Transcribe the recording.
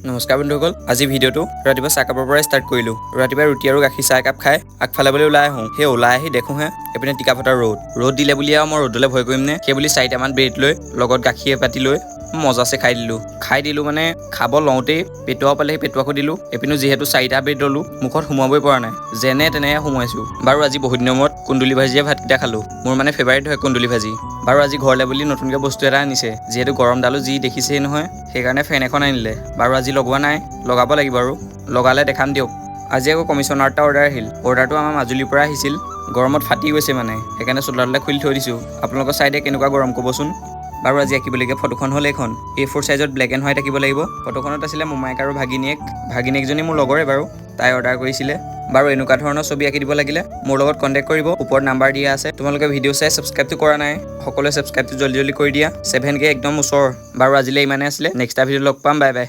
নমস্কাৰ বন্ধুসকল, আজি ভিডিঅ'টো ৰাতিপুৱা চাহকাপৰ পৰাই ষ্টাৰ্ট কৰিলোঁ। ৰাতিপুৱা ৰুটি আৰু গাখীৰ চাহ একাপ খাই আগফালে বুলি ওলাই আহোঁ। সেই ওলাই আহি দেখোঁহে এইপিনে টিকাফটা ৰ'দ দিলে বুলি আৰু মই ৰ'দলৈ ভয় কৰিম নে? সেই বুলি 4টামান ব্ৰেড লৈ লগত গাখীৰ এপাতি লৈ মজাছে খাই দিলোঁ মানে খাব লওঁতেই পেটুৱা পালেহি, পেটুৱাকো দিলোঁ। এপিনো যিহেতু 4টা ব্ৰেড ল'লোঁ, মুখত সোমাবই পৰা নাই, যেনে তেনেহে সোমোৱাইছোঁ। বাৰু আজি বহুত দিনৰ মূৰত কুন্দুলি ভাজিয়ে ভাতকেইটা খালোঁ। মোৰ মানে ফেভাৰিট হয় কুন্দুলি ভাজি। বাৰু আজি ঘৰলৈ বুলি নতুনকৈ বস্তু এটা আনিছে, যিহেতু গৰমডালো যি দেখিছেই নহয়, সেইকাৰণে ফেন এখন আনিলে। বাৰু আজি লগোৱা নাই, লগাব লাগিব আৰু লগালে দেখাম দিয়ক। আজি আকৌ কমিশ্যনাৰ এটা অৰ্ডাৰ আহিল। অৰ্ডাৰটো আমাৰ মাজুলীৰ পৰা আহিছিল। গৰমত ফাটি গৈছে মানে, সেইকাৰণে চোলাটোলৈ খুলি থৈ দিছোঁ। আপোনালোকৰ চাইডে কেনেকুৱা গৰম ক'বচোন। বাৰু আজি আঁকিবলগীয়া ফটোখন হ'ল এইখন। A4 সাইজত ব্লেক এণ্ড হোৱাইট আঁকিব লাগিব। ফটোখনত আছিলে মোমাইক আৰু ভাগিনীয়েকজনী মোৰ লগৰে বাৰু, তাই অৰ্ডাৰ কৰিছিলে। বাৰু এনেকুৱা ধৰণৰ ছবি আঁকি দিব লাগিলে মোৰ লগত কণ্টেক্ট কৰিব, ওপৰত নাম্বাৰ দিয়া আছে। তোমালোকে ভিডিঅ' চাই ছাবস্ক্ৰাইবটো কৰা নাই, সকলোৱে ছাবস্ক্ৰাইবটো জল্দি কৰি দিয়া। 7K একদম ওচৰ। বাৰু আজিলৈ ইমানে আছিলে, নেক্সট এটা ভিডিঅ' লগ পাম, বাই বাই।